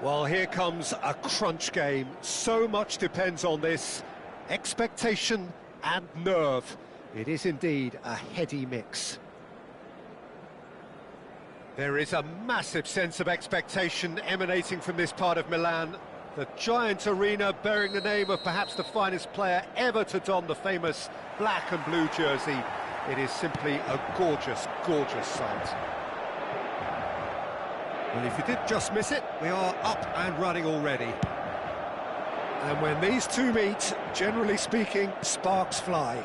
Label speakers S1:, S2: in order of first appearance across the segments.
S1: Well, here comes a crunch game. So much depends on this. Expectation and nerve. It is indeed a heady mix. There is a massive sense of expectation emanating from this part of Milan. The giant arena bearing the name of perhaps the finest player ever to don the famous black and blue jersey. It is simply a gorgeous, gorgeous sight. Well, if you did just miss it, we are up and running already. And when these two meet, generally speaking, sparks fly.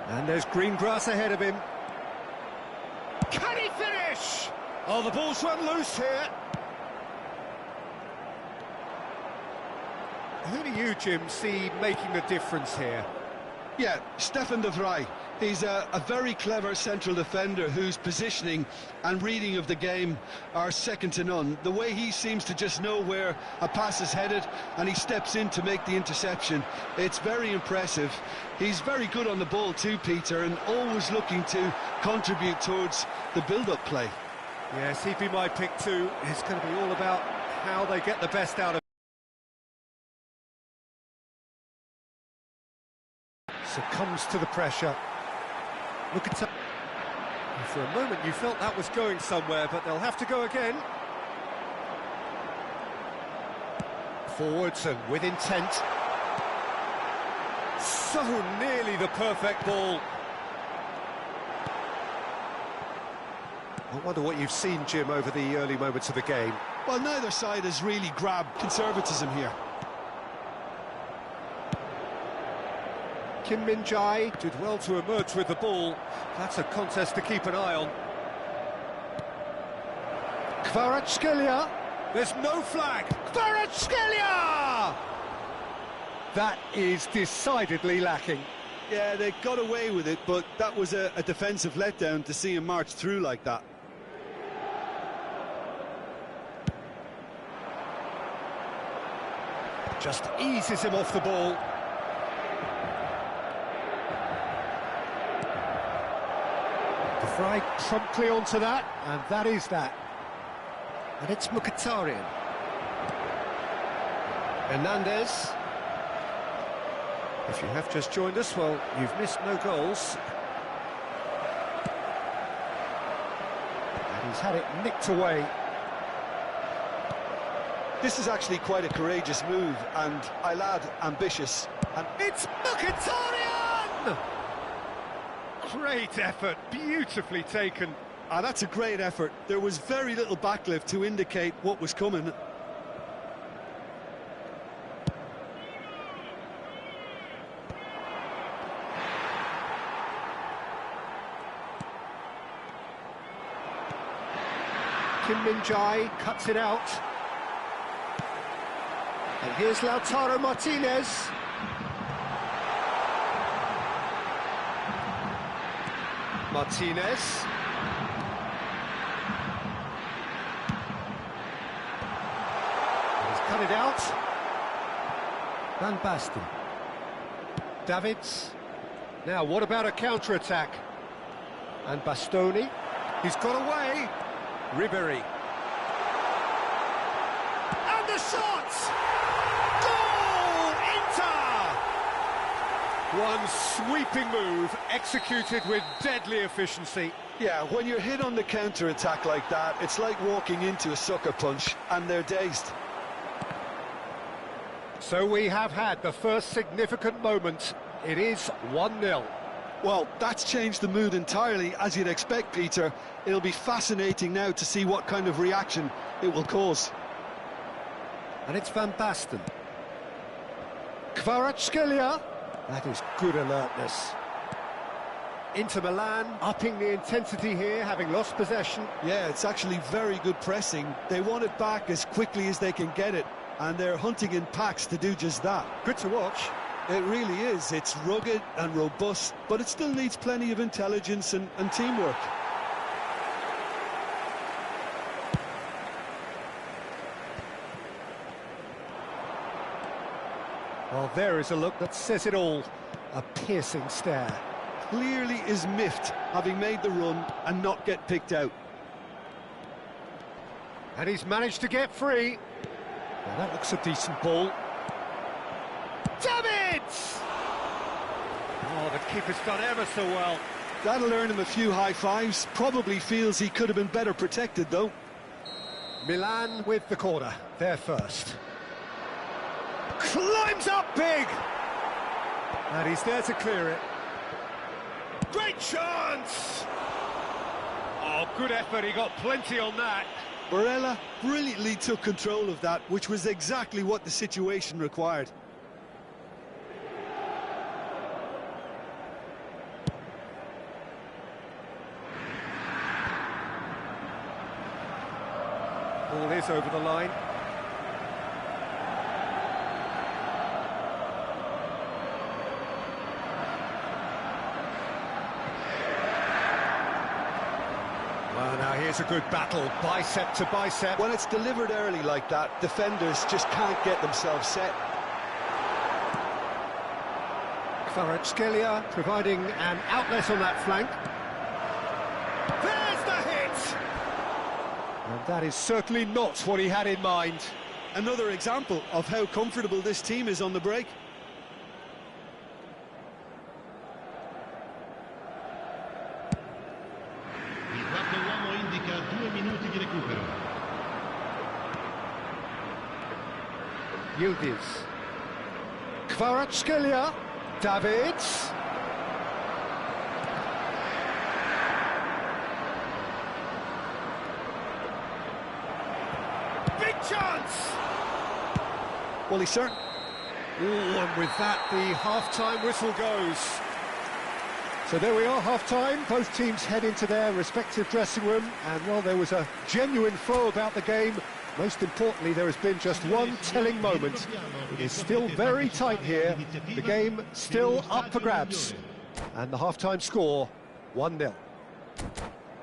S1: And there's green grass ahead of him. Can he finish? Oh, the ball's run loose here. Who do you, Jim, see making the difference here?
S2: Yeah, Stefan de Vrij. He's a very clever central defender whose positioning and reading of the game are second to none. The way he seems to just know where a pass is headed and he steps in to make the interception, it's very impressive. He's very good on the ball too, Peter, and always looking to contribute towards the build-up play.
S1: Yes, he'd be my pick too. It's going to be all about how they get the best out of him. Succumbs to the pressure. Look at... For a moment you felt that was going somewhere, but they'll have to go again. Forwards and with intent. So nearly the perfect ball. I wonder what you've seen, Jim, over the early moments of the game.
S2: Well, neither side has really grabbed conservatism here.
S1: Kim Min-jae did well to emerge with the ball. That's a contest to keep an eye on. Kvaratskhelia. There's no flag. Kvaratskhelia! That is decidedly lacking.
S2: Yeah, they got away with it, but that was a defensive letdown to see him march through like that.
S1: Just eases him off the ball. De Vrij promptly onto that, and that is that. And it's Mkhitaryan. Hernandez. If you have just joined us, well, you've missed no goals. And he's had it nicked away.
S2: This is actually quite a courageous move, and I'll add, ambitious.
S1: And it's Mkhitaryan! Great effort, beautifully taken.
S2: That's a great effort. There was very little backlift to indicate what was coming.
S1: Kim Min-jae cuts it out. And here's Lautaro Martinez. Martinez. He's cut it out. Van Basten. Davids. Now, what about a counter-attack? And Bastoni. He's got away. Ribéry. And the shot! Goal! Inter! One sweeping move, executed with deadly efficiency.
S2: Yeah, when you're hit on the counter-attack like that, it's like walking into a sucker punch, and they're dazed.
S1: So we have had the first significant moment. It is 1-0.
S2: Well, that's changed the mood entirely, as you'd expect, Peter. It'll be fascinating now to see what kind of reaction it will cause.
S1: And it's Van Basten. Kvaratskhelia. That is good alertness. Inter Milan upping the intensity here, having lost possession.
S2: Yeah, it's actually very good pressing. They want it back as quickly as they can get it, and they're hunting in packs to do just that.
S1: Good to watch.
S2: It really is. It's rugged and robust, but it still needs plenty of intelligence and teamwork.
S1: Well, there is a look that says it all. A piercing stare.
S2: Clearly is miffed, having made the run and not get picked out.
S1: And he's managed to get free. Well, that looks a decent ball. Damn it! Oh, the keeper's done ever so well.
S2: That'll earn him a few high fives. Probably feels he could have been better protected, though.
S1: Milan with the corner, there first. Climbs up big! And he's there to clear it. Great chance! Oh, good effort, he got plenty on that.
S2: Barella brilliantly took control of that, which was exactly what the situation required.
S1: Ball is over the line. Well, now here's a good battle, bicep to bicep.
S2: When it's delivered early like that, defenders just can't get themselves set.
S1: Kvaratskhelia providing an outlet on that flank. There's the hit! And that is certainly not what he had in mind.
S2: Another example of how comfortable this team is on the break.
S3: Il quarto uomo indica 2 minuti di recupero.
S1: Yildiz. Kvaratskhelia. Davids. Big chance!
S2: Well, he's certain.
S1: And with that, the half-time whistle goes. So there we are, half-time. Both teams head into their respective dressing room. And while there was a genuine flow about the game, most importantly, there has been just one telling moment. It is still very tight here. The game still up for grabs. And the half-time score, 1-0.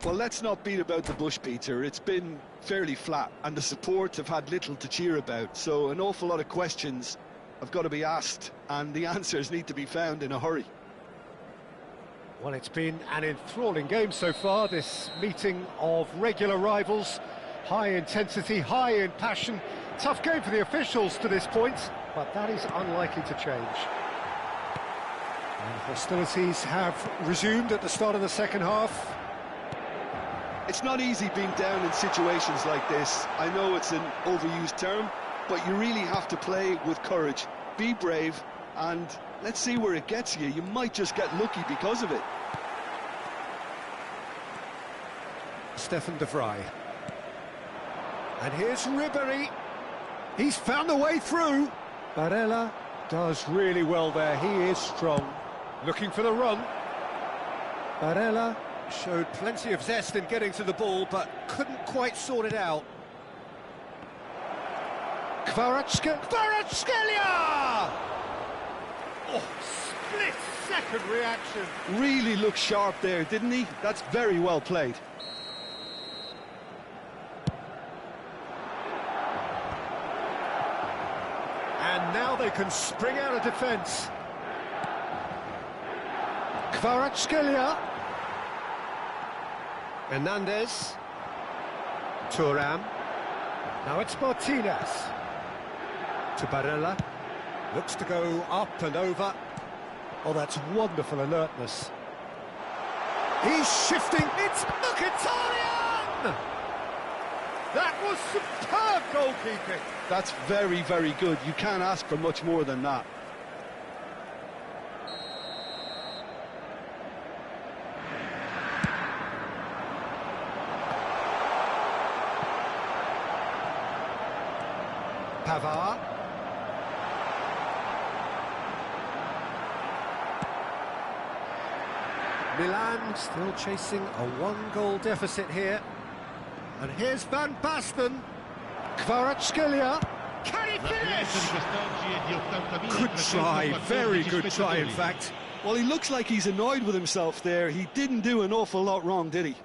S2: Well, let's not beat about the bush, Peter. It's been fairly flat, and the support have had little to cheer about. So an awful lot of questions have got to be asked, and the answers need to be found in a hurry.
S1: Well, it's been an enthralling game so far, this meeting of regular rivals. High intensity, high in passion. Tough game for the officials to this point, but that is unlikely to change. And hostilities have resumed at the start of the second half.
S2: It's not easy being down in situations like this. I know it's an overused term, but you really have to play with courage. Be brave, and let's see where it gets you. You might just get lucky because of it.
S1: Stefan de Vrij. And here's Ribéry. He's found a way through. Barella does really well there. He is strong. Looking for the run. Barella showed plenty of zest in getting to the ball, but couldn't quite sort it out. Kvaratskhelia! Oh, split-second reaction.
S2: Really looked sharp there, didn't he? That's very well played.
S1: And now they can spring out of defence. Kvaratskhelia. Hernandez. Thuram. Now it's Martinez. To Barella. Looks to go up and over. Oh, that's wonderful alertness. He's shifting. It's Mkhitaryan! That was superb goalkeeping.
S2: That's very, very good. You can't ask for much more than that.
S1: Pavard. Milan still chasing a one-goal deficit here. And here's Van Basten. Kvaratskhelia. Can he finish? Good try, very good try, in fact.
S2: Well, he looks like he's annoyed with himself there. He didn't do an awful lot wrong, did he?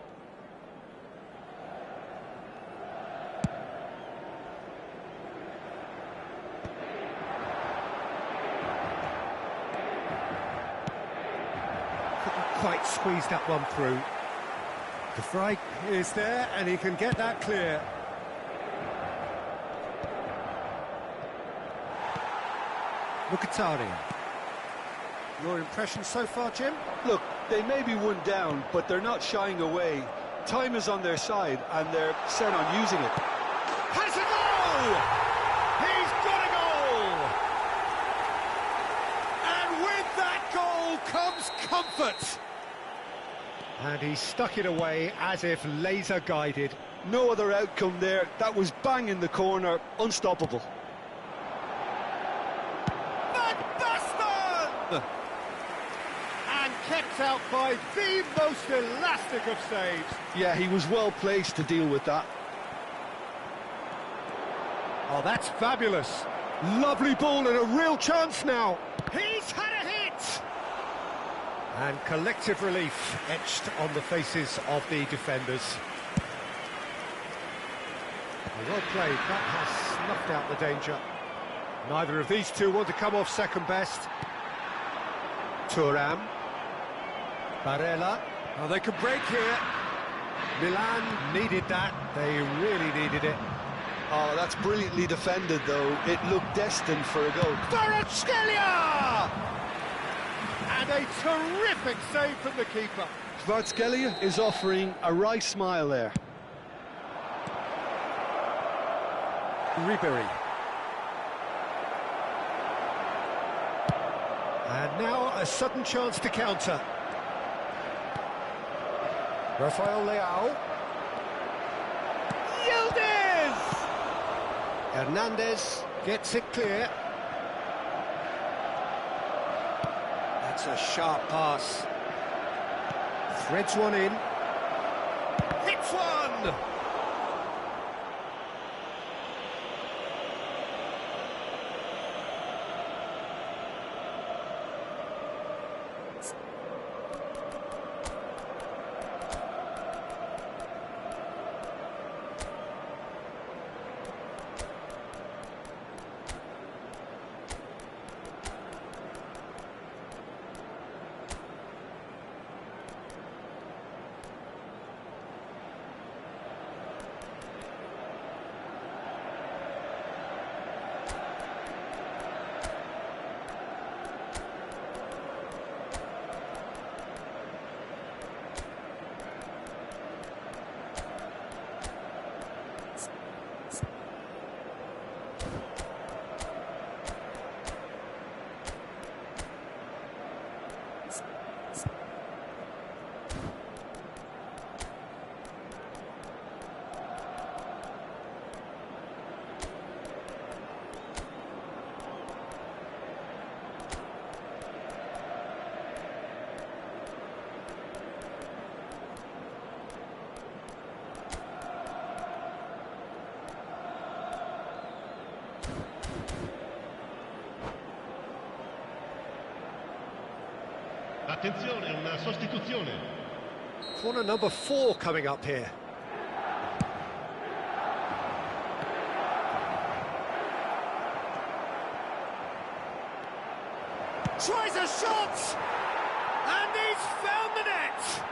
S1: Quite squeezed that one through. De Vrij is there and he can get that clear. Mkhitaryan. Your impression so far, Jim?
S2: Look, they may be one down, but they're not shying away. Time is on their side, and they're set on using it.
S1: Has a goal! He's got a goal! And with that goal comes comfort! And he stuck it away as if laser-guided.
S2: No other outcome there. That was bang in the corner, unstoppable.
S1: And kept out by the most elastic of saves.
S2: Yeah, he was well placed to deal with that.
S1: Oh, that's fabulous. Lovely ball and a real chance now. He's had a hit! And collective relief etched on the faces of the defenders. Well played, that has snuffed out the danger. Neither of these two want to come off second best. Thuram. Barella. Oh, they could break here. Milan needed that. They really needed it.
S2: Oh, that's brilliantly defended, though. It looked destined for a goal.
S1: Kvaratskhelia! And a terrific save from the keeper.
S2: Kvaratskhelia is offering a wry smile there.
S1: Ribery. And now a sudden chance to counter. Rafael Leao. Yildiz! Hernandez gets it clear. That's a sharp pass. Threads one in. Hits one!
S3: Attenzione, una sostituzione.
S1: Corner number 4 coming up here. Tries a shot! And he's found the net!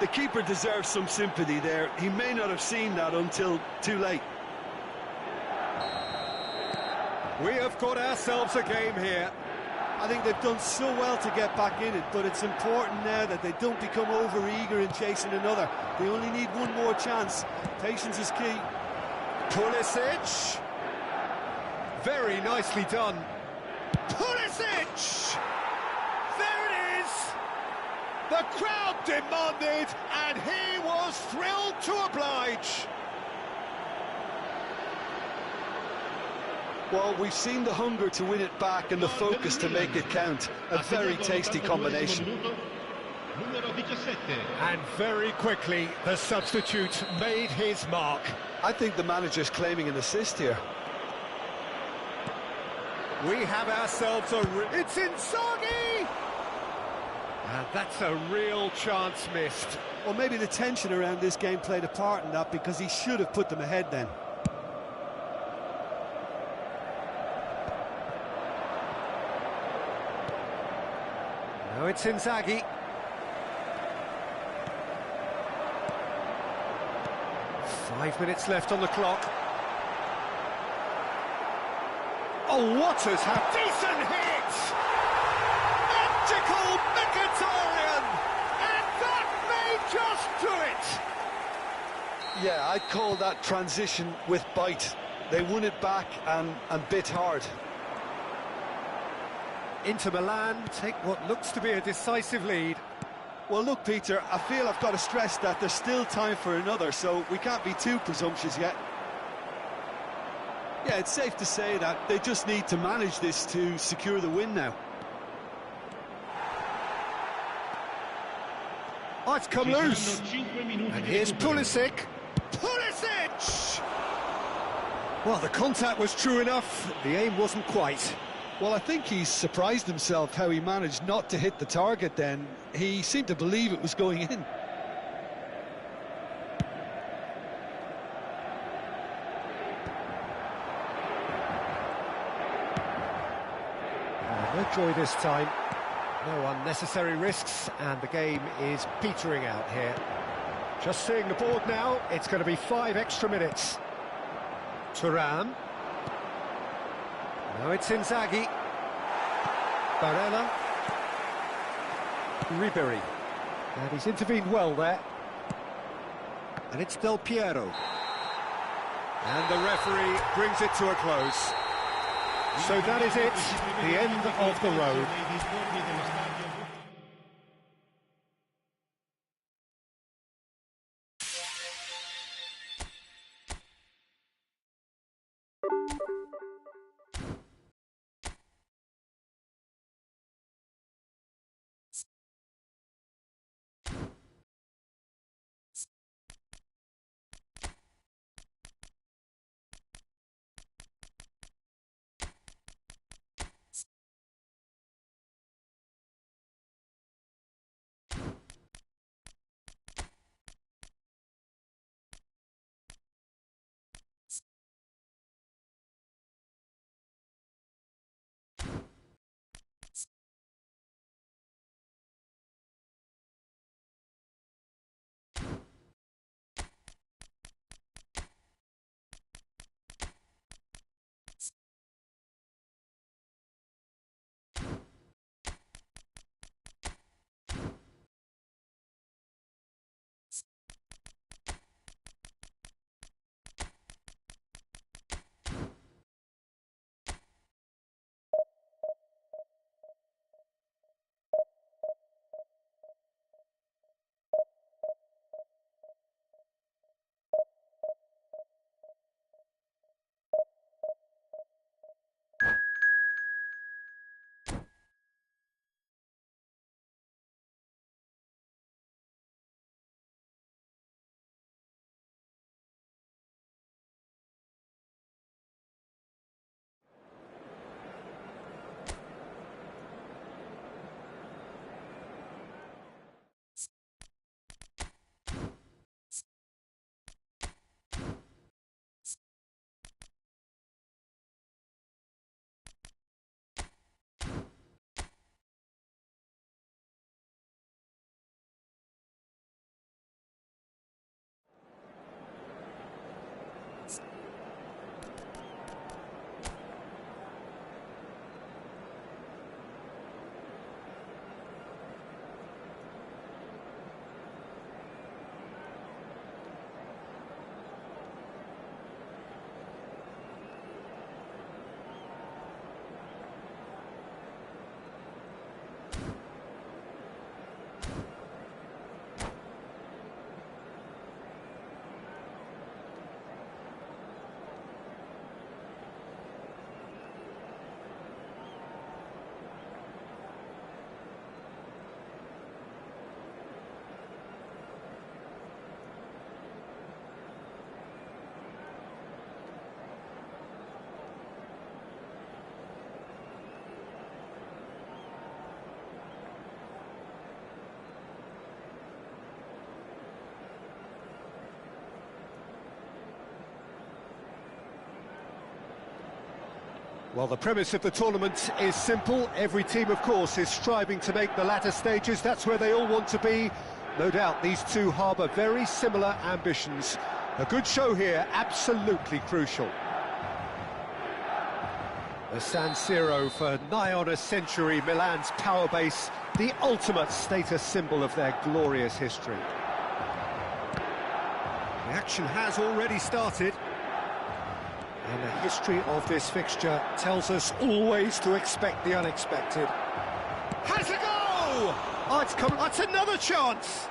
S2: The keeper deserves some sympathy there. He may not have seen that until too late.
S1: We have got ourselves a game here.
S4: I think they've done so well to get back in it, but it's important now that they don't become over-eager in chasing another. They only need one more chance. Patience is key.
S1: Pulisic. Very nicely done. Pulisic! There it is! The crowd demanded, and he was thrilled to oblige.
S2: Well, we've seen the hunger to win it back and the focus to make it count. A very tasty combination.
S1: And very quickly, the substitute made his mark.
S2: I think the manager's claiming an assist here.
S1: We have ourselves it's Inzaghi! And that's a real chance missed.
S4: Well, maybe the tension around this game played a part in that, because he should have put them ahead then.
S1: Now it's Inzaghi. Five minutes left on the clock. Oh, what has happened? Decent hit! Magical Mkhitaryan! And that may just do it!
S2: Yeah, I'd call that transition with bite. They won it back and bit hard.
S1: Inter Milan take what looks to be a decisive lead.
S4: Well, look, Peter, I feel I've got to stress that there's still time for another, so we can't be too presumptuous yet. Yeah, it's safe to say that they just need to manage this to secure the win now.
S1: Oh, it's come loose. And here's Pulisic. Pulisic! Well, the contact was true enough, the aim wasn't quite.
S2: Well, I think he's surprised himself how he managed not to hit the target then. He seemed to believe it was going in.
S1: No joy this time. No unnecessary risks, and the game is petering out here. Just seeing the board now, it's going to be 5 extra minutes. Thuram. Now it's Inzaghi. Barella. Ribery. And he's intervened well there. And it's Del Piero. And the referee brings it to a close. So that is it, the end of the road. Well, the premise of the tournament is simple. Every team, of course, is striving to make the latter stages. That's where they all want to be. No doubt these two harbour very similar ambitions. A good show here, absolutely crucial. The San Siro for nigh on a century, Milan's power base, the ultimate status symbol of their glorious history. The action has already started. And the history of this fixture tells us always to expect the unexpected. Has a goal! Oh, it's come. That's another chance!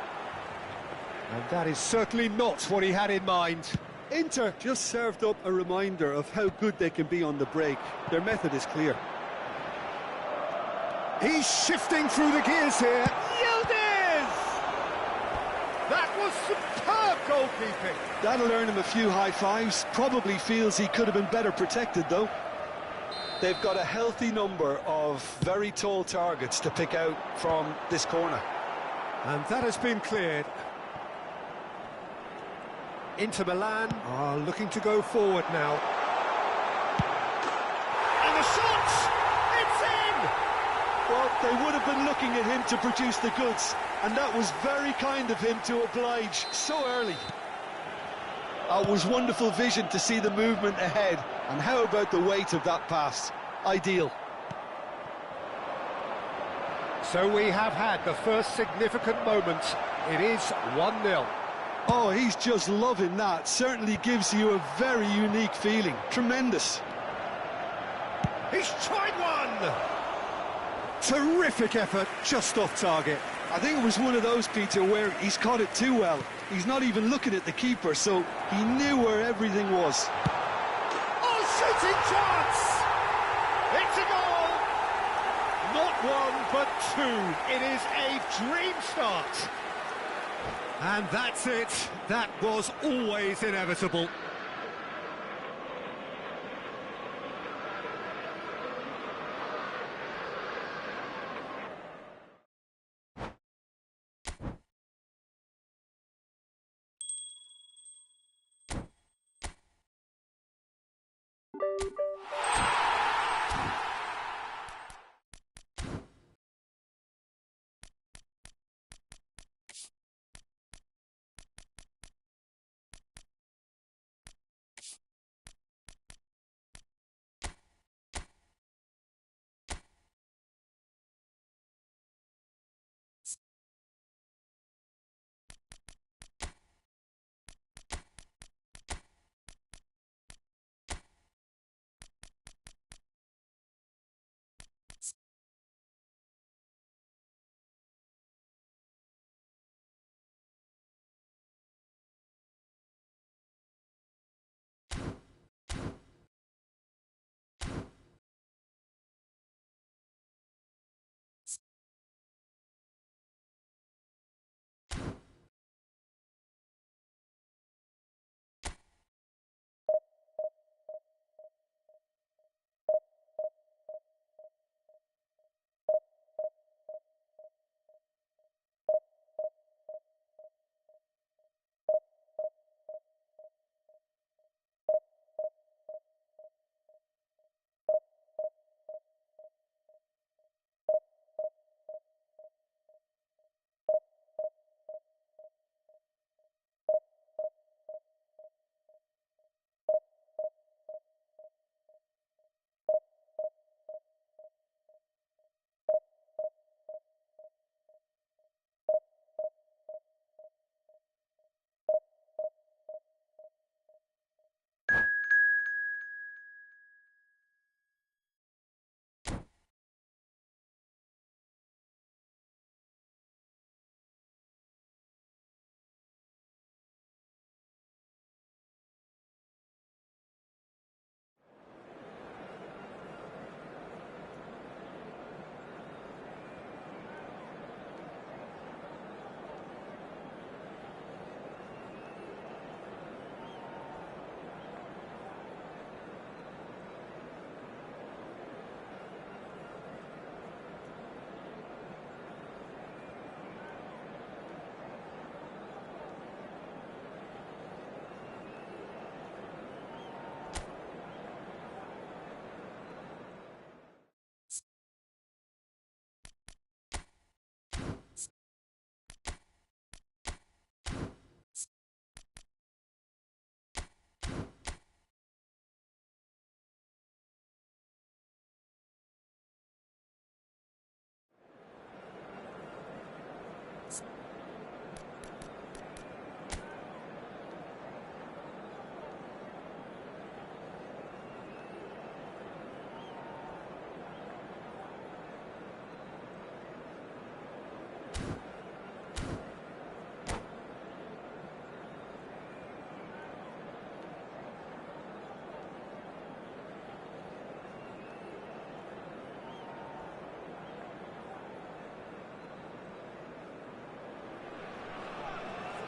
S1: And that is certainly not what he had in mind.
S4: Inter just served up a reminder of how good they can be on the break. Their method is clear.
S1: He's shifting through the gears here. Yildiz! That was superb goalkeeping.
S2: That'll earn him a few high fives. Probably feels he could have been better protected, though. They've got a healthy number of very tall targets to pick out from this corner.
S1: And that has been cleared. Inter Milan are looking to go forward now. And the shot! It's in!
S2: Well, they would have been looking at him to produce the goods, and that was very kind of him to oblige so early. It was wonderful vision to see the movement ahead, and how about the weight of that pass? Ideal.
S1: So we have had the first significant moment. It is 1-0.
S2: Oh, he's just loving that. Certainly gives you a very unique feeling. Tremendous.
S1: He's tried one! Terrific effort, just off target.
S2: I think it was one of those, Peter, where he's caught it too well. He's not even looking at the keeper, so he knew where everything was.
S1: Oh, shooting chance! It's a goal! Not one, but two. It is a dream start. And that's it. That was always inevitable.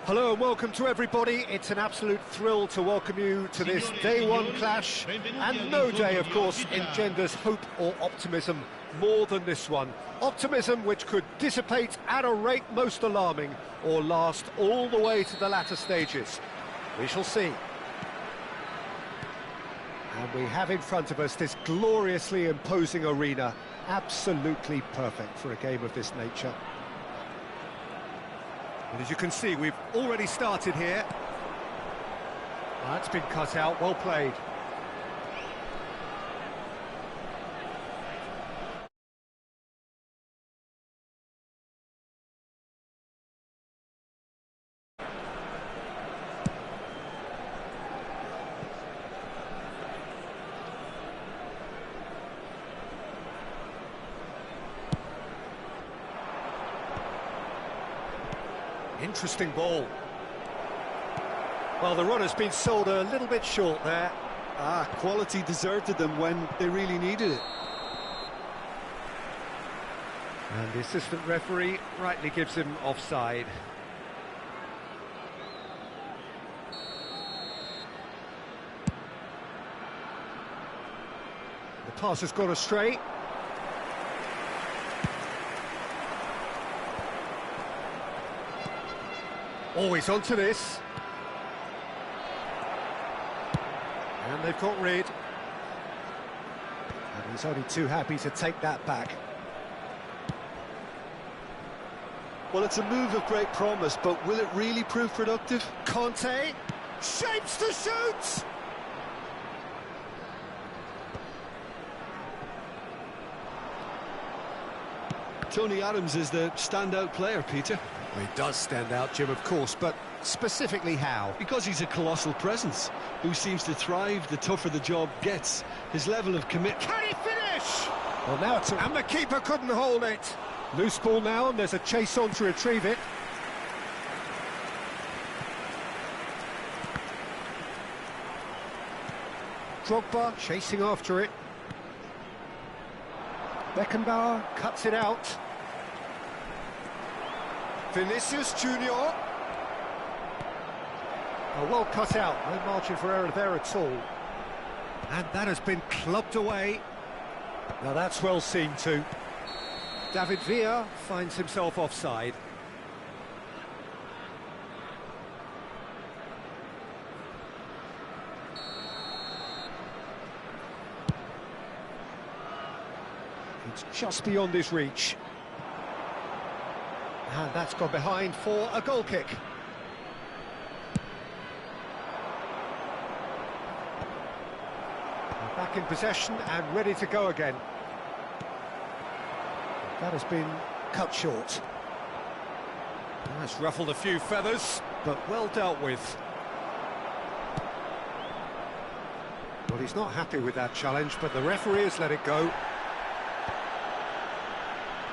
S1: Hello and welcome to everybody. It's an absolute thrill to welcome you to this day one clash, and no day, of course, engenders hope or optimism more than this one. Optimism which could dissipate at a rate most alarming or last all the way to the latter stages. We shall see. And we have in front of us this gloriously imposing arena, absolutely perfect for a game of this nature. And as you can see, we've already started here. That's been cut out, well played. Interesting ball. Well, the run has been sold a little bit short there.
S4: Quality deserted them when they really needed it.
S1: And the assistant referee rightly gives him offside. The pass has gone astray. Always onto this. And they've got rid. And he's only too happy to take that back.
S4: Well, it's a move of great promise, but will it really prove productive?
S1: Conte shapes to shoot!
S4: Tony Adams is the standout player, Peter.
S1: Well, he does stand out, Jim, of course, but specifically how?
S4: Because he's a colossal presence who seems to thrive the tougher the job gets. His level of commitment.
S1: Can he finish? Well, now it's... And the keeper couldn't hold it. Loose ball now, and there's a chase on to retrieve it. Drogba chasing after it. Beckenbauer cuts it out. Vinicius Junior. Oh, well cut out, no margin for error there at all. And that has been clubbed away. Now that's well seen too. David Villa finds himself offside. It's just beyond his reach. And that's gone behind for a goal kick. Back in possession and ready to go again. That has been cut short. That's ruffled a few feathers, but well dealt with. Well, he's not happy with that challenge, but the referee has let it go.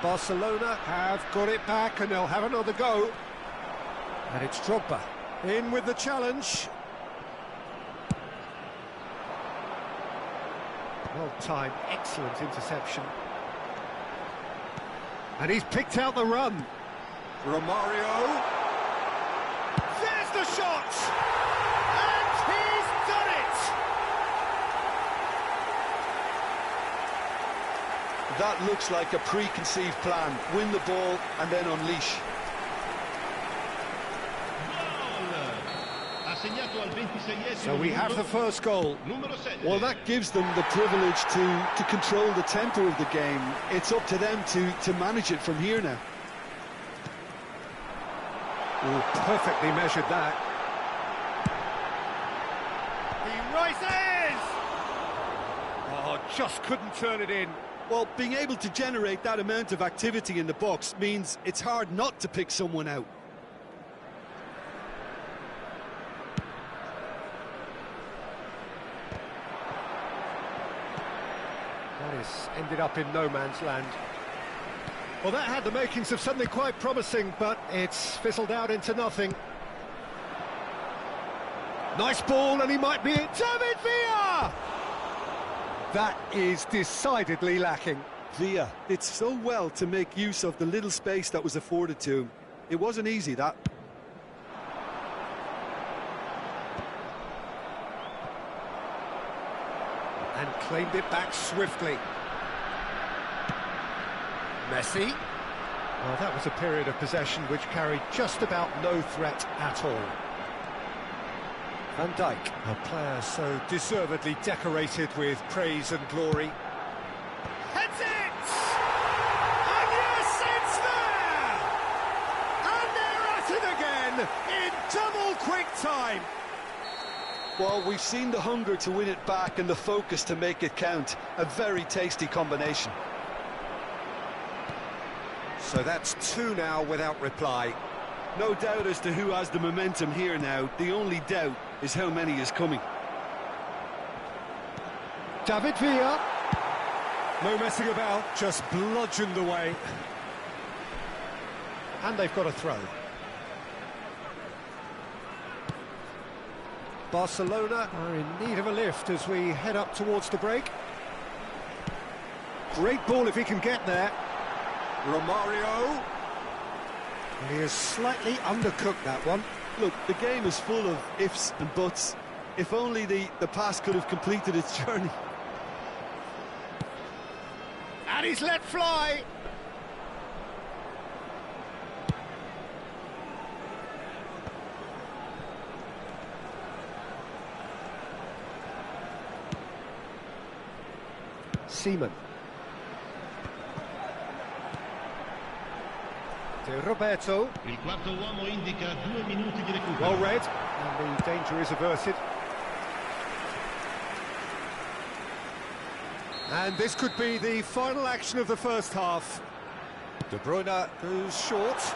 S1: Barcelona have got it back and they'll have another go. And it's Drogba in with the challenge. Well timed, excellent interception. And he's picked out the run. Romario. There's the shot! And he's done it!
S4: That looks like a preconceived plan. Win the ball and then unleash.
S1: So we have the first goal.
S4: Well, that gives them the privilege to control the tempo of the game. It's up to them to manage it from here now.
S1: Oh, perfectly measured that. He rises! Oh, just couldn't turn it in.
S4: Well, being able to generate that amount of activity in the box means it's hard not to pick someone out.
S1: That is ended up in no man's land. Well, that had the makings of something quite promising, but it's fizzled out into nothing. Nice ball, and he might be it. David Villa! That is decidedly lacking.
S4: Villa did so well to make use of the little space that was afforded to him. It wasn't easy, that.
S1: Claimed it back swiftly. Messi. Well, that was a period of possession which carried just about no threat at all. Van Dijk, a player so deservedly decorated with praise and glory. Heads it! And yes, it's there! And they're at it again in double quick time.
S2: Well, we've seen the hunger to win it back and the focus to make it count. A very tasty combination.
S1: So that's two now without reply.
S2: No doubt as to who has the momentum here now. The only doubt is how many is coming.
S1: David Villa. No messing about, just bludgeoned away. And they've got a throw. Barcelona are in need of a lift as we head up towards the break. Great ball if he can get there. Romario. He has slightly undercooked that one.
S4: Look, the game is full of ifs and buts. If only the pass could have completed its journey.
S1: And he's let fly. Seaman. De Roberto.
S3: Il quarto uomo indica 2 minuti di recupero.
S1: Well read, and the danger is averted. And this could be the final action of the first half. De Bruyne goes short.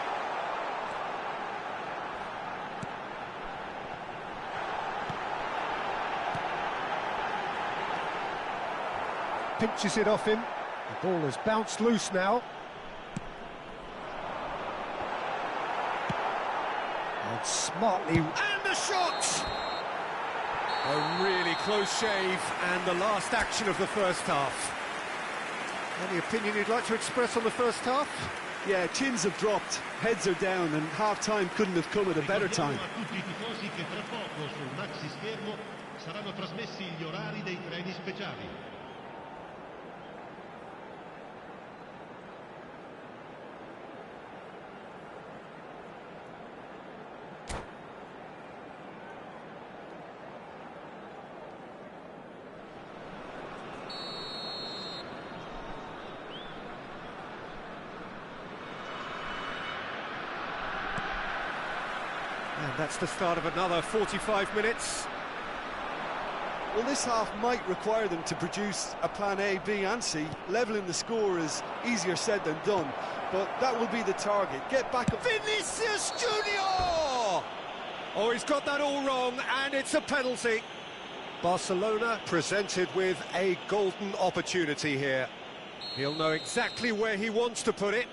S1: Pinches it off him. The ball has bounced loose now. And smartly... And the shot! A really close shave, and the last action of the first half. Any opinion you'd like to express on the first half?
S4: Yeah, chins have dropped, heads are down, and half-time couldn't have come at a better time.
S3: A tutti I tifosi che tra poco sul maxi schermo saranno trasmessi gli orari dei treni speciali.
S1: And that's the start of another 45 minutes.
S4: Well, this half might require them to produce a plan A, B and C. Levelling the score is easier said than done, but that will be the target. Get back up.
S1: Vinicius Junior! Oh, he's got that all wrong, and it's a penalty. Barcelona presented with a golden opportunity here. He'll know exactly where he wants to put it.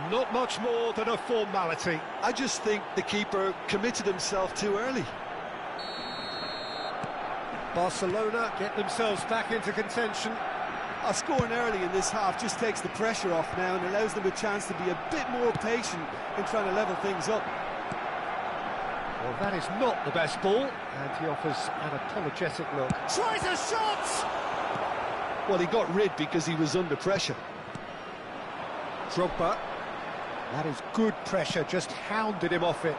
S1: Not much more than a formality.
S4: I just think the keeper committed himself too early.
S1: Barcelona get themselves back into contention.
S4: Scoring early in this half just takes the pressure off now and allows them a chance to be a bit more patient in trying to level things up.
S1: Well, that is not the best ball, and he offers an apologetic look. Tries a shot!
S2: Well, he got rid because he was under pressure.
S1: Drogba. That is good pressure, just hounded him off it.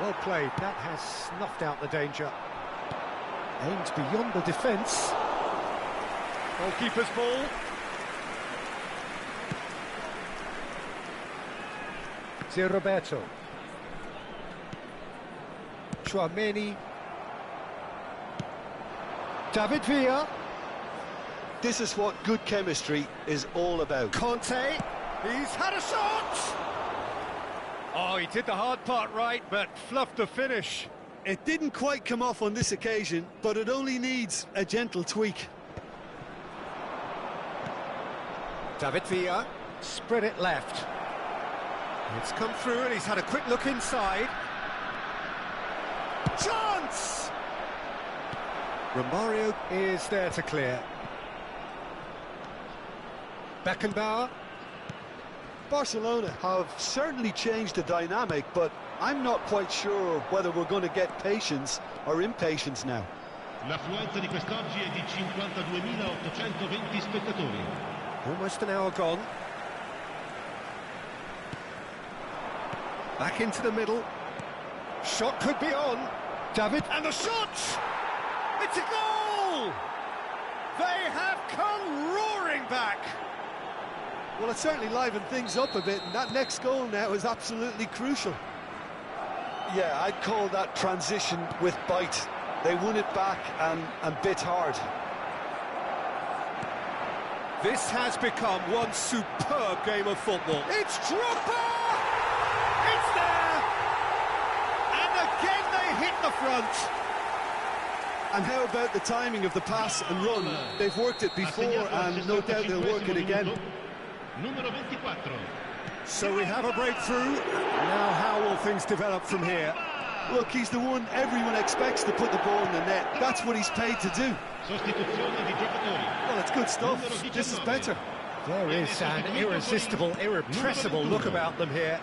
S1: Well played, that has snuffed out the danger. Aimed beyond the defence. Goalkeeper's ball. De Roberto. Chouameni. David Villa.
S2: This is what good chemistry is all about.
S1: Conte. He's had a shot! Oh, he did the hard part right, but fluffed the finish.
S4: It didn't quite come off on this occasion, but it only needs a gentle tweak.
S1: David Villa, spread it left. It's come through and he's had a quick look inside. Chance! Romario is there to clear. Beckenbauer.
S4: Barcelona have certainly changed the dynamic, but I'm not quite sure whether we're going to get patience or impatience now.
S3: L'affluenza di quest'oggi è di 52.820 spettatori.
S1: Almost an hour gone. Back into the middle. Shot could be on. David, and the shot! It's a goal! They have come roaring back.
S4: Well, it certainly livened things up a bit, and that next goal now is absolutely crucial. Yeah, I'd call that transition with bite. They won it back and bit hard.
S1: This has become one superb game of football. It's Drogba! It's there! And again they hit the front.
S4: And how about the timing of the pass and run? They've worked it before, and no doubt they'll work it again.
S3: Numero 24.
S1: So we have a breakthrough. Now how will things develop from here?
S4: Look, he's the one everyone expects to put the ball in the net. That's what he's paid to do.
S3: Sostituzione di giocatori.
S4: Well, it's good stuff. This is better.
S1: There is an irresistible, irrepressible look about them here.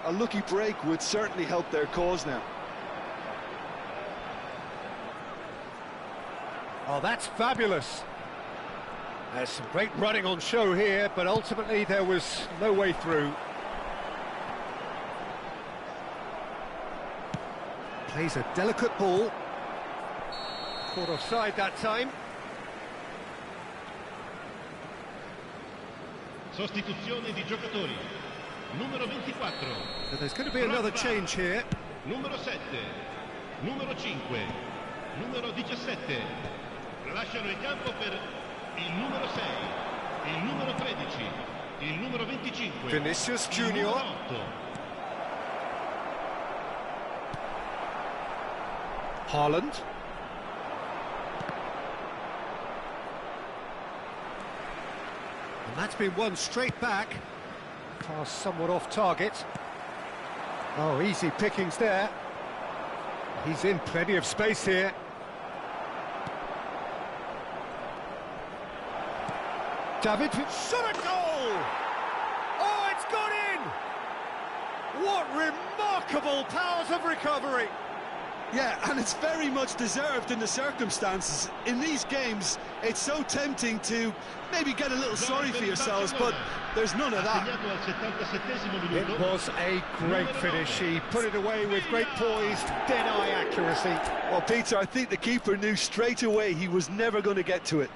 S4: A lucky break would certainly help their cause now.
S1: Oh, that's fabulous. There's some great running on show here, but ultimately there was no way through. Plays a delicate ball. Caught offside that time.
S3: Sostituzione di giocatori. Numero 24.
S1: So there's going to be another change here.
S3: Numero 7. Numero 5. Numero 17. Lasciano il campo per il numero 6. Il numero 13. Il numero 25.
S1: Vinicius
S3: Il
S1: Junior.
S3: numero 8.
S1: Haaland. And that's been won straight back. Pass somewhat off target. Oh, easy pickings there. He's in plenty of space here. David, shot a goal! Oh, it's gone in! What remarkable powers of recovery!
S4: Yeah, and it's very much deserved in the circumstances. In these games, it's so tempting to maybe get a little sorry for yourselves, but there's none of that.
S1: It was a great finish. He put it away with great poise, dead-eye accuracy.
S4: Well, Peter, I think the keeper knew straight away he was never going to get to it.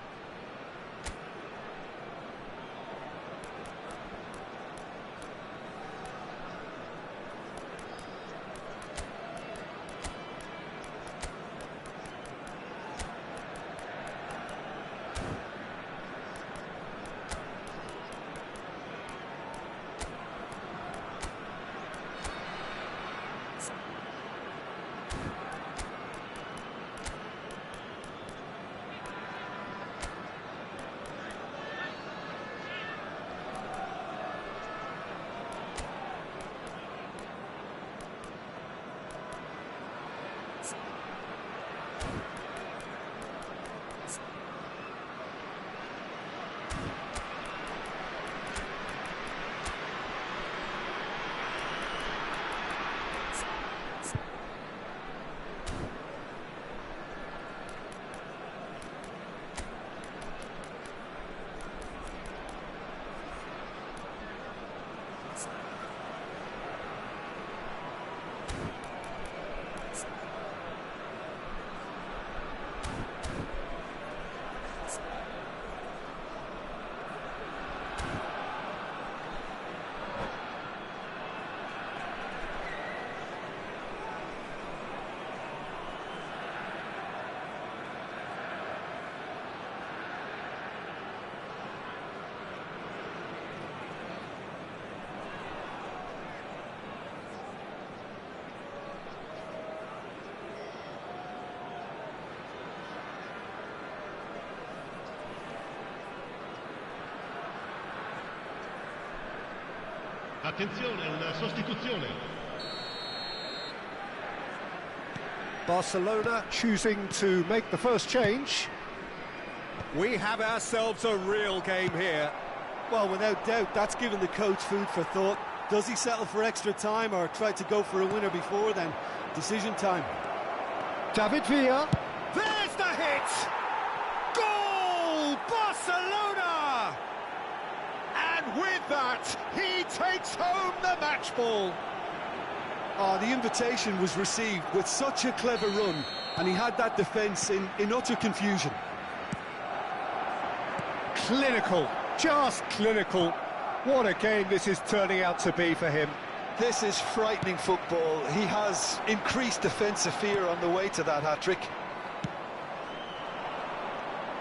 S3: Attenzione, una sostituzione.
S1: Barcelona choosing to make the first change. We have ourselves a real game here.
S4: Well, without doubt, that's given the coach food for thought. Does he settle for extra time or try to go for a winner before then? Decision time.
S1: David Villa. There's the hit! Goal! Barcelona! And with that, he takes home the match ball.
S4: Oh, the invitation was received with such a clever run, and he had that defence in utter confusion.
S1: Clinical, just clinical. What a game this is turning out to be for him.
S4: This is frightening football. He has increased defensive fear on the way to that hat-trick.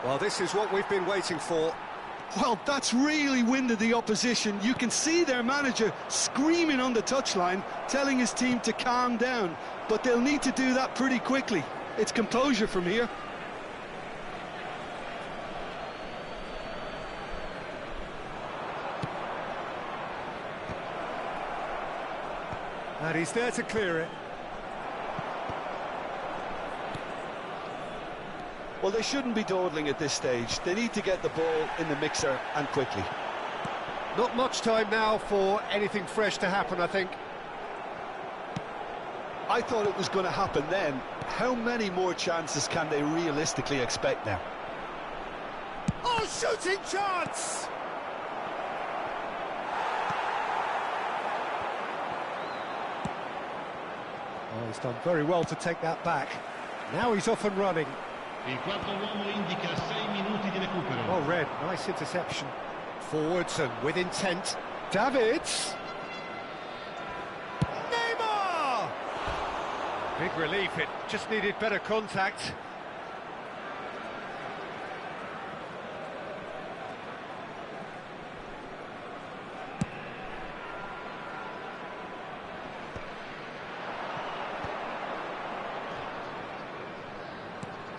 S1: Well, this is what we've been waiting for.
S4: Well, that's really winded the opposition. You can see their manager screaming on the touchline, telling his team to calm down. But they'll need to do that pretty quickly. It's composure from here.
S1: And he's there to clear it.
S4: Well, they shouldn't be dawdling at this stage. They need to get the ball in the mixer and quickly.
S1: Not much time now for anything fresh to happen, I think.
S4: I thought it was going to happen then. How many more chances can they realistically expect now?
S1: Oh, shooting chance! Oh, he's done very well to take that back. Now he's off and running.
S3: Il quarto uomo indica 6 minuti di recupero.
S1: Well read, nice interception. Forwards and with intent. Davids! Neymar! Big relief, it just needed better contact.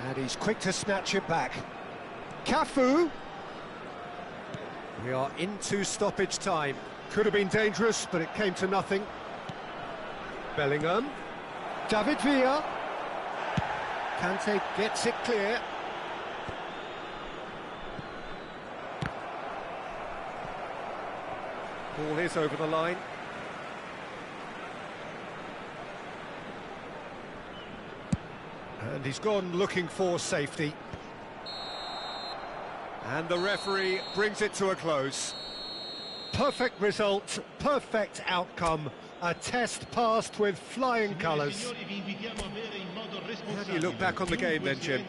S1: And he's quick to snatch it back. Cafu! We are into stoppage time. Could have been dangerous, but it came to nothing. Bellingham. David Villa. Kante gets it clear. Ball is over the line. And he's gone looking for safety. And the referee brings it to a close. Perfect result, perfect outcome. A test passed with flying colours. How do you look back on the game then, Jim?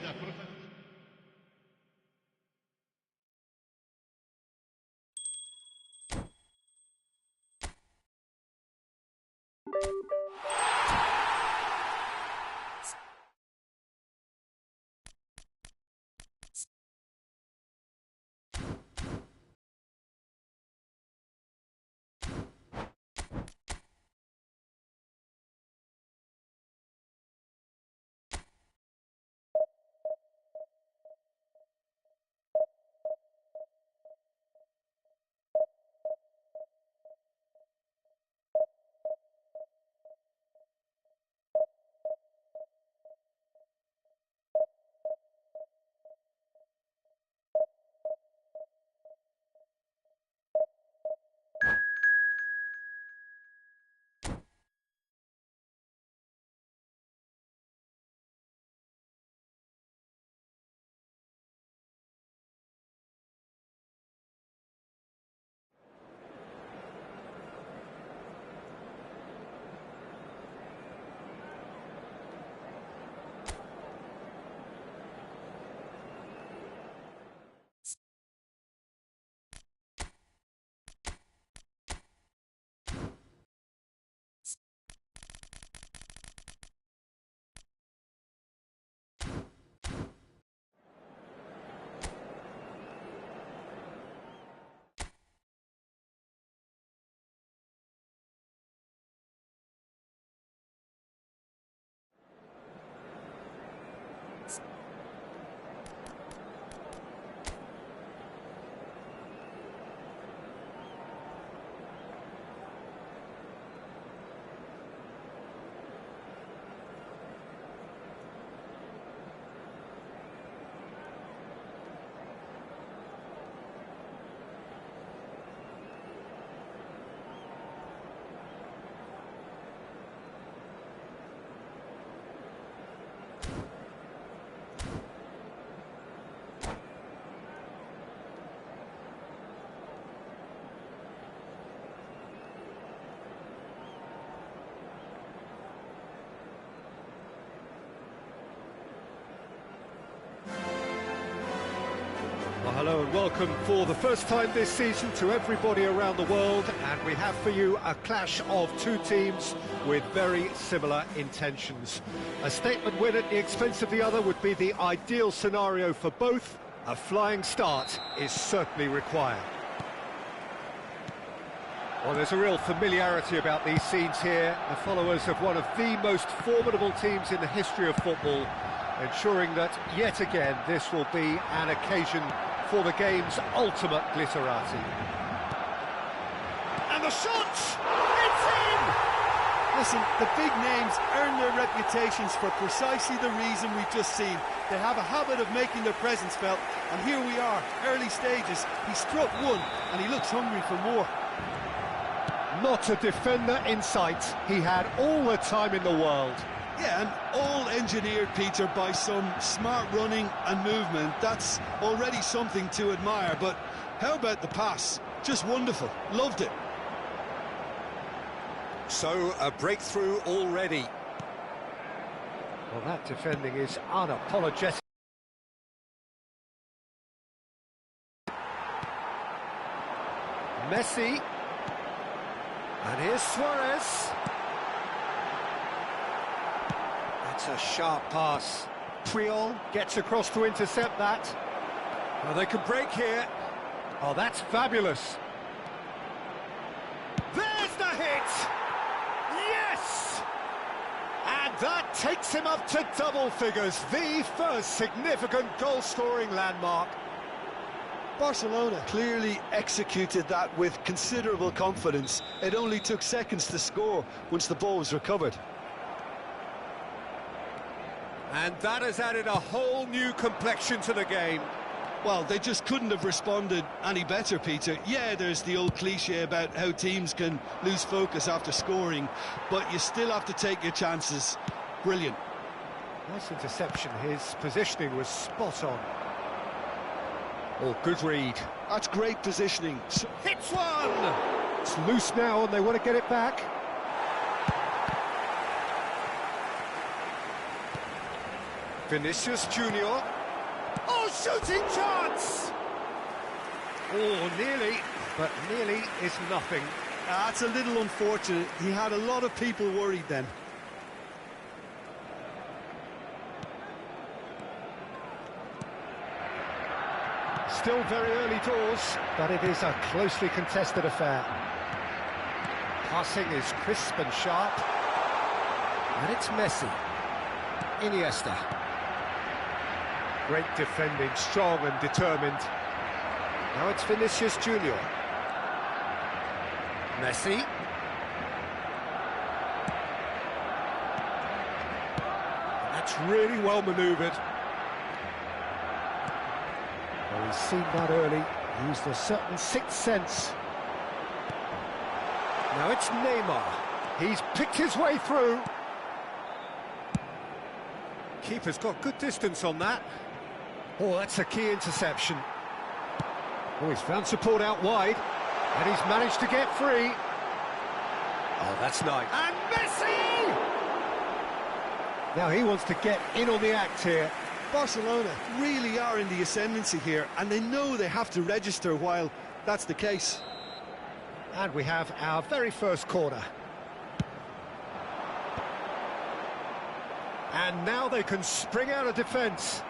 S1: Hello and welcome for the first time this season to everybody around the world, and we have for you a clash of two teams with very similar intentions. A statement win at the expense of the other would be the ideal scenario for both. A flying start is certainly required. Well, there's a real familiarity about these scenes here. The followers of one of the most formidable teams in the history of football, ensuring that yet again this will be an occasion for the game's ultimate glitterati. And the shot! It's in!
S4: Listen, the big names earn their reputations for precisely the reason we've just seen. They have a habit of making their presence felt, and here we are, early stages. He struck one, and he looks hungry for more.
S1: Not a defender in sight. He had all the time in the world.
S4: Yeah, and all engineered, Peter, by some smart running and movement. That's already something to admire, but how about the pass? Just wonderful. Loved it.
S1: So, a breakthrough already. Well, that defending is unapologetic. Messi. And here's Suarez. That's a sharp pass. Puyol gets across to intercept that. Well, they can break here. Oh, that's fabulous. There's the hit! Yes! And that takes him up to double figures, the first significant goal-scoring landmark.
S4: Barcelona clearly executed that with considerable confidence. It only took seconds to score once the ball was recovered.
S1: And that has added a whole new complexion to the game.
S4: Well, they just couldn't have responded any better, Peter. Yeah, there's the old cliche about how teams can lose focus after scoring, but you still have to take your chances. Brilliant.
S1: Nice interception. His positioning was spot on. Oh, good read.
S4: That's great positioning.
S1: Hits one! It's loose now and they want to get it back. Vinicius Junior. Oh, shooting chance! Oh, nearly, but nearly is nothing.
S4: That's a little unfortunate. He had a lot of people worried then.
S1: Still very early doors, but it is a closely contested affair. Passing is crisp and sharp. And it's Messi. Iniesta. Great defending, strong and determined. Now it's Vinicius Junior. Messi. That's really well manoeuvred. Well, he's seen that early, used a certain sixth sense. Now it's Neymar. He's picked his way through. Keeper's got good distance on that. Oh, that's a key interception. Oh, he's found support out wide, and he's managed to get free. Oh, that's nice. And Messi! Now he wants to get in on the act here.
S4: Barcelona really are in the ascendancy here, and they know they have to register while that's the case.
S1: And we have our very first corner. And now they can spring out of defence.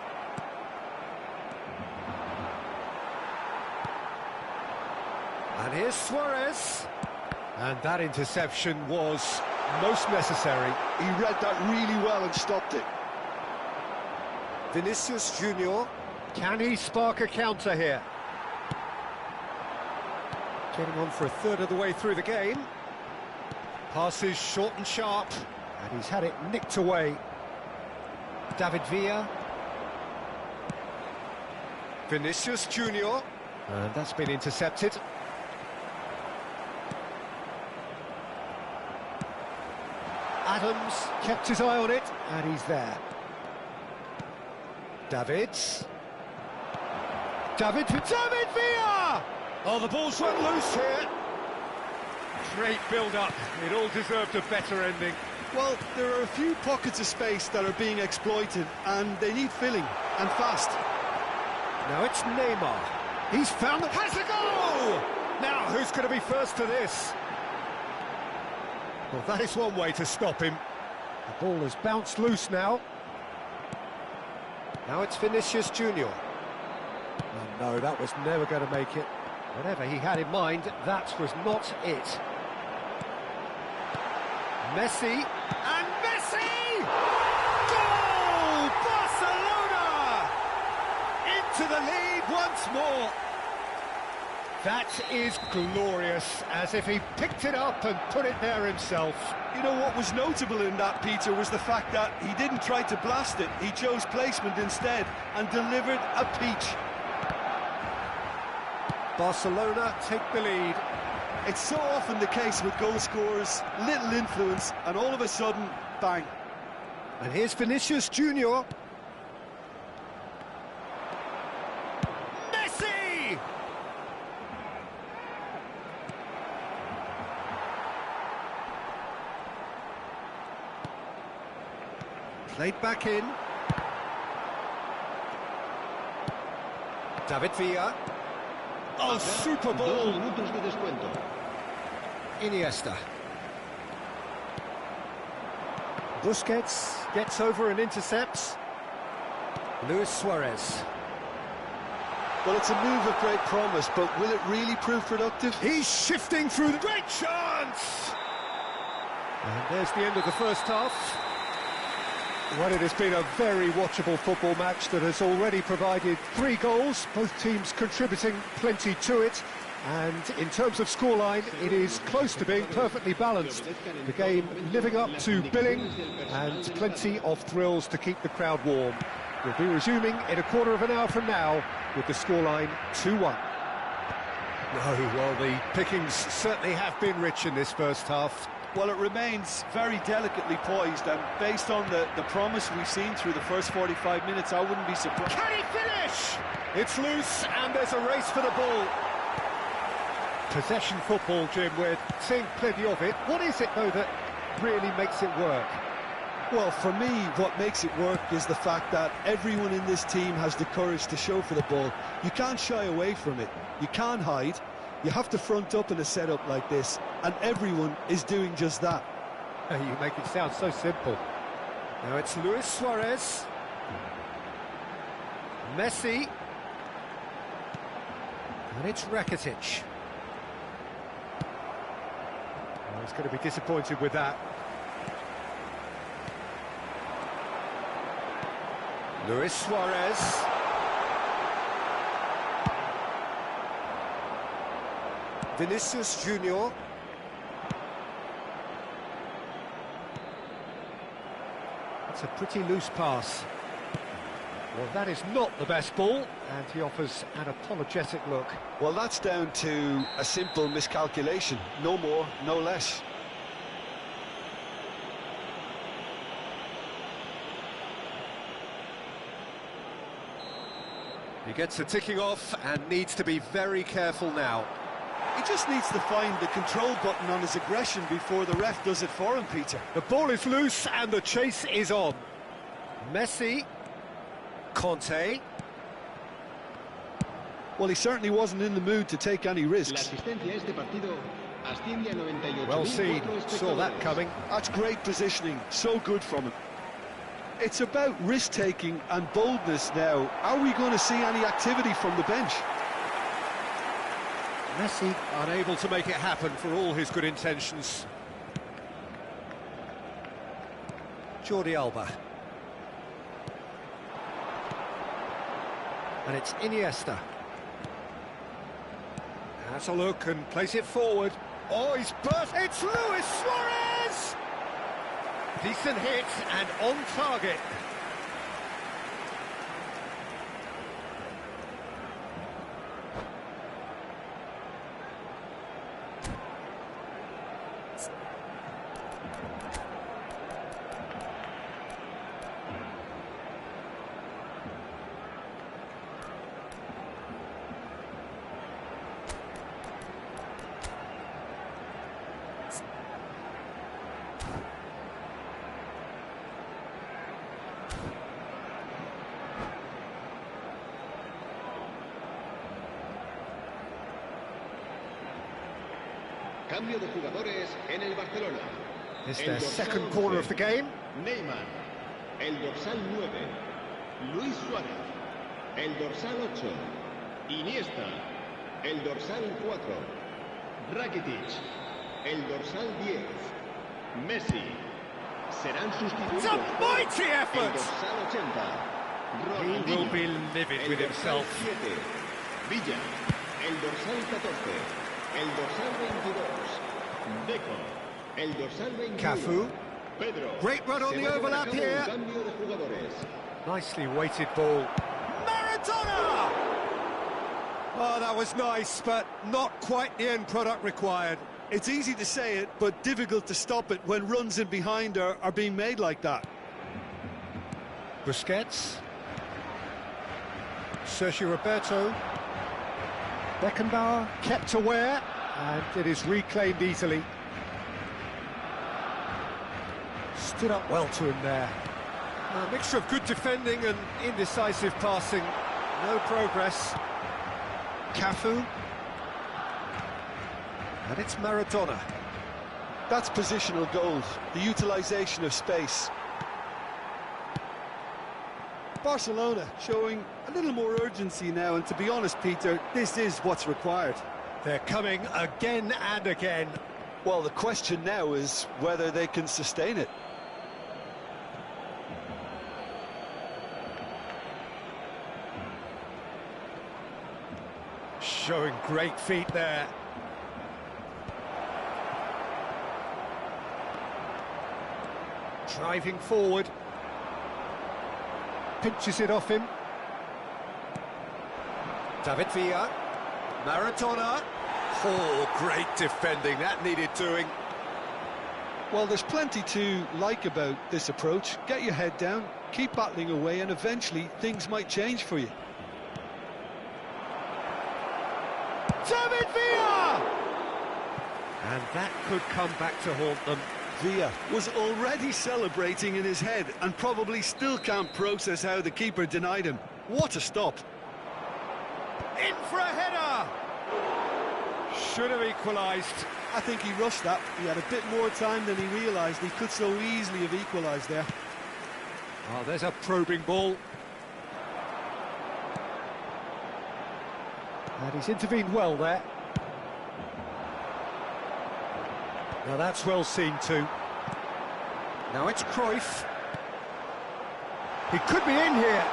S1: And here's Suarez. And that interception was most necessary.
S4: He read that really well and stopped it.
S1: Vinicius Junior. Can he spark a counter here? Getting on for a third of the way through the game. Passes short and sharp. And he's had it nicked away. David Villa. Vinicius Junior. And that's been intercepted. Adams kept his eye on it, and he's there. David Villa! Oh, the ball's run loose here. Great build-up. It all deserved a better ending.
S4: Well, there are a few pockets of space that are being exploited, and they need filling, and fast.
S1: Now it's Neymar. He's found the... Has a goal! Now, who's going to be first to this? Well, that is one way to stop him. The ball has bounced loose now. Now it's Vinicius Junior. Oh, no, that was never going to make it. Whatever he had in mind, that was not it. Messi, and Messi! Goal! Barcelona! Into the lead once more. That is glorious, as if he picked it up and put it there himself.
S4: You know what was notable in that, Peter, was the fact that he didn't try to blast it. He chose placement instead and delivered a peach.
S1: Barcelona take the lead.
S4: It's so often the case with goal scorers, little influence, and all of a sudden, bang.
S1: And here's Vinicius Junior. Messi! Played back in. David Villa. Oh, super ball! Iniesta. Busquets gets over and intercepts. Luis Suarez.
S4: Well, it's a move of great promise, but will it really prove productive?
S1: He's shifting through the... Great chance! And there's the end of the first half. Well, it has been a very watchable football match that has already provided 3 goals, both teams contributing plenty to it. And in terms of scoreline, it is close to being perfectly balanced. The game living up to billing and plenty of thrills to keep the crowd warm. We'll be resuming in a quarter of an hour from now with the scoreline 2-1. No, well, the pickings certainly have been rich in this first half.
S4: Well, it remains very delicately poised, and based on the promise we've seen through the first 45 minutes, I wouldn't be surprised.
S1: Can he finish? It's loose, and there's a race for the ball. Possession football, Jim, we're seeing plenty of it. What is it, though, that really makes it work?
S4: Well, for me, what makes it work is the fact that everyone in this team has the courage to show for the ball. You can't shy away from it. You can't hide. You have to front up in a setup like this, and everyone is doing just that.
S1: You make it sound so simple. Now it's Luis Suarez. Messi. And it's Rakitic. Oh, he's going to be disappointed with that. Luis Suarez. Vinicius Junior. It's a pretty loose pass. Well, that is not the best ball, and he offers an apologetic look.
S4: Well, that's down to a simple miscalculation. No more, no less.
S1: He gets the ticking off and needs to be very careful now.
S4: He just needs to find the control button on his aggression before the ref does it for him, Peter.
S1: The ball is loose and the chase is on. Messi. Conte.
S4: Well, he certainly wasn't in the mood to take any risks.
S1: Well seen, saw that coming.
S4: That's great positioning, so good from him. It's about risk-taking and boldness now. Are we going to see any activity from the bench?
S1: Messi unable to make it happen for all his good intentions. Jordi Alba. And it's Iniesta. Has a look and plays it forward. Oh, he's burst. It's Luis Suarez! Decent hit and on target.
S3: Cambio de jugadores en el Barcelona.
S1: It's
S3: El
S1: their
S3: dorsal
S1: second
S3: 11,
S1: corner of the game.
S3: Neymar. El dorsal 9, Luis Suárez. El dorsal 8, Iniesta. El dorsal 4, Rakitic. El dorsal 10, Messi. Serán sustituidos
S1: It's a mighty
S3: el
S1: effort!
S3: dorsal 80.
S1: He will be livid
S3: el
S1: with
S3: dorsal
S1: himself.
S3: 7, Villa. El dorsal 14, el dorsal 22, Deco. El dorsal 21,
S1: Cafu.
S3: Pedro.
S1: Great run on
S3: Se
S1: the
S3: va a llevar a
S1: overlap
S3: cabo
S1: here.
S3: un cambio de jugadores.
S1: Nicely weighted ball. Maradona! Oh, that was nice, but not quite the end product required.
S4: It's easy to say it, but difficult to stop it when runs in behind are being made like that.
S1: Busquets. Sergio Roberto. Beckenbauer kept aware, and it is reclaimed easily. Stood up well to him there. A mixture of good defending and indecisive passing. No progress. Cafu. And it's Maradona.
S4: That's positional goals, the utilisation of space. Barcelona showing a little more urgency now, and to be honest, Peter, this is what's required.
S1: They're coming again and again.
S4: Well, the question now is whether they can sustain it.
S1: Showing great feet there. Driving forward. Pinches it off him. David Villa. Maradona. Oh, great defending. That needed doing.
S4: Well, there's plenty to like about this approach. Get your head down, keep battling away, and eventually things might change for you.
S1: David Villa! And that could come back to haunt them.
S4: Villa was already celebrating in his head and probably still can't process how the keeper denied him. What a stop.
S1: In for a header! Should have equalised.
S4: I think he rushed that. He had a bit more time than he realised. He could so easily have equalised there.
S1: Oh, there's a probing ball. And he's intervened well there. Now that's well seen too. Now it's Cruyff. He could be in here.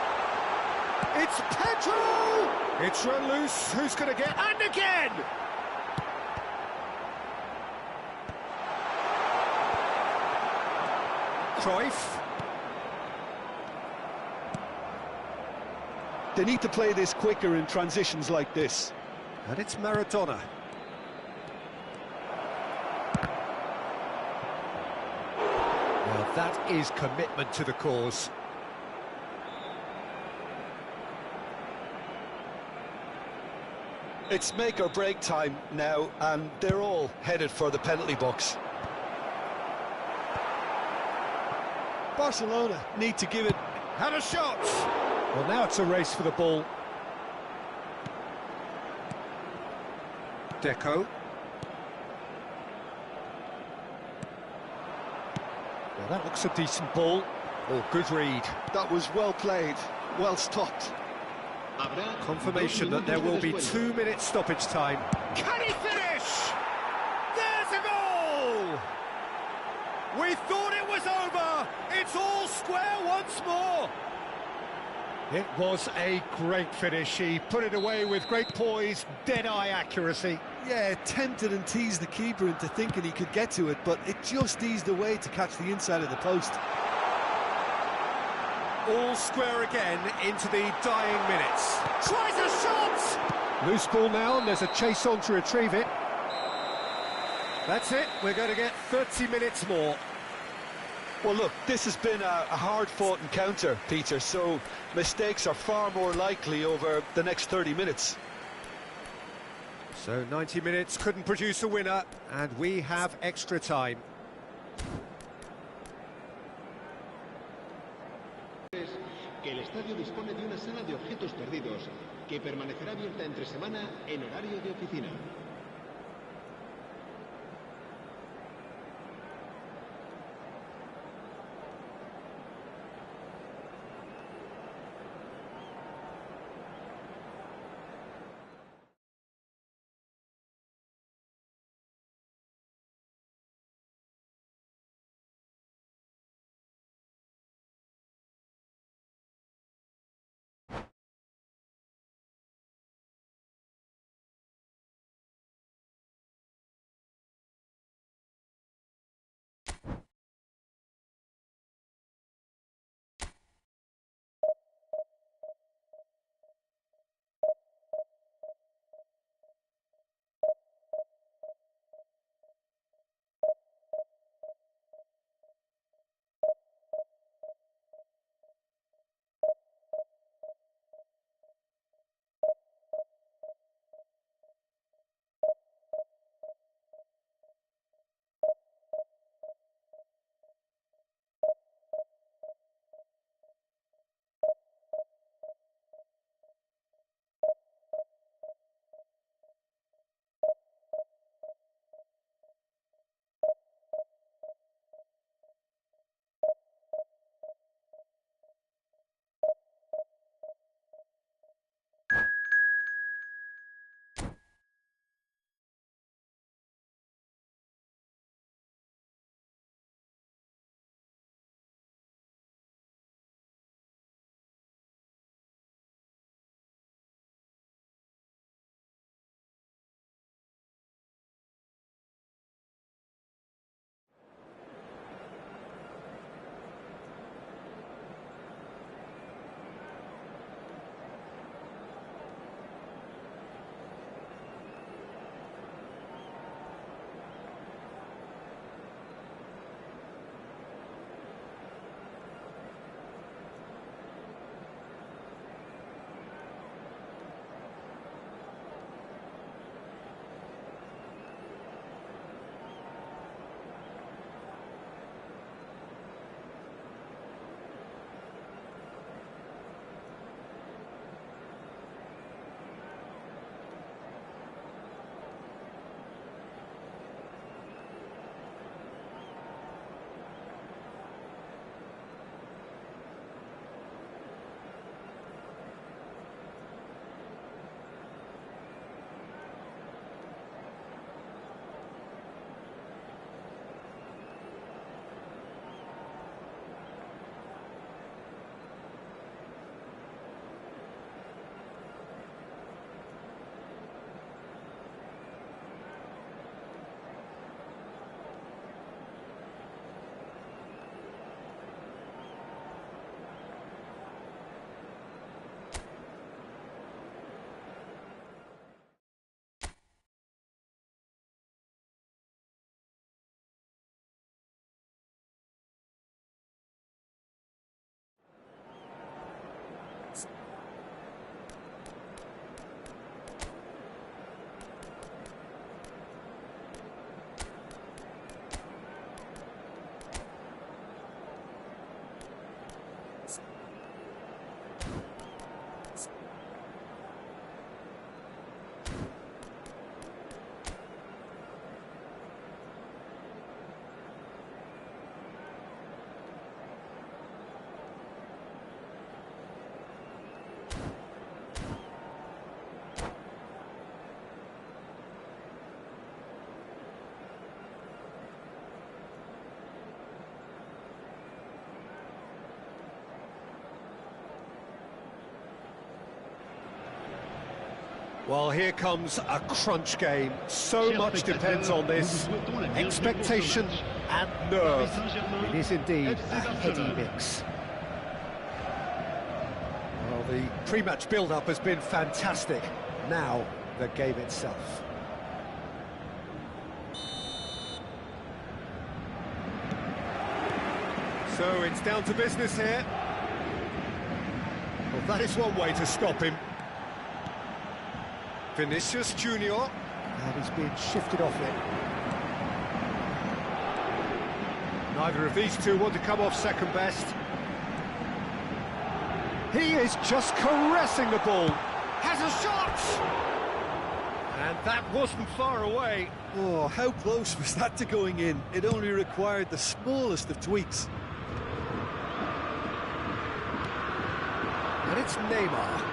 S1: It's Pedro! It's run loose. Who's going to get... And again! Cruyff.
S4: They need to play this quicker in transitions like this.
S1: And it's Maradona. Well, that is commitment to the cause.
S4: It's make or break time now, and they're all headed for the penalty box. Barcelona need to give it...
S1: Had a shot! Well, now it's a race for the ball. Deco. Well, that looks a decent ball. Oh, good read.
S4: That was well played, well stopped.
S1: Confirmation that there will be 2 minutes stoppage time. Can he finish? There's a goal! We thought it was over. It's all square once more. It was a great finish. He put it away with great poise, dead-eye accuracy.
S4: Yeah, tempted and teased the keeper into thinking he could get to it, but it just eased away to catch the inside of the post.
S1: All square again into the dying minutes. Tries a shot! Loose ball now, and there's a chase on to retrieve it. That's it, we're going to get 30 minutes more.
S4: Well, look, this has been a hard-fought encounter, Peter, so mistakes are far more likely over the next 30 minutes.
S1: So 90 minutes couldn't produce a winner, and we have extra time.
S3: Que el estadio dispone de una sala de objetos perdidos que permanecerá abierta entre semana en horario de oficina.
S1: Well, here comes a crunch game. So much depends on this. Expectation and nerve. It is indeed a heady mix. Well, the pre-match build-up has been fantastic. Now, the game itself. So it's down to business here. Well, that is one way to stop him. Vinicius Junior, and he's been shifted off it. Neither of these two want to come off second best. He is just caressing the ball. Has a shot! And that wasn't far away.
S4: Oh, how close was that to going in? It only required the smallest of tweaks.
S1: And it's Neymar.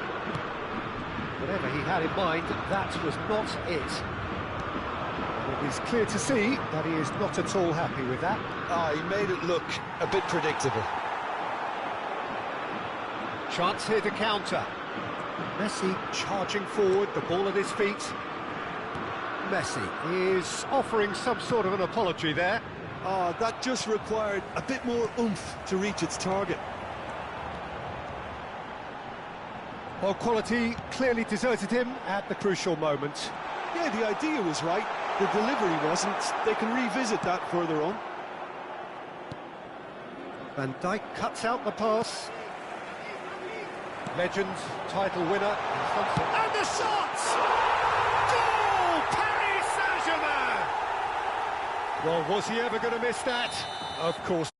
S1: Whatever he had in mind, that was not it. And it is clear to see that he is not at all happy with that.
S4: He made it look a bit predictable.
S1: Chance here to counter. Messi charging forward, the ball at his feet. Messi is offering some sort of an apology there.
S4: That just required a bit more oomph to reach its target.
S1: Well, quality clearly deserted him at the crucial moment.
S4: Yeah, the idea was right, the delivery wasn't. They can revisit that further on.
S1: Van Dijk cuts out the pass. Legend, title winner. And the shot! Goal! Paris Saint-Germain! Well, was he ever going to miss that? Of course.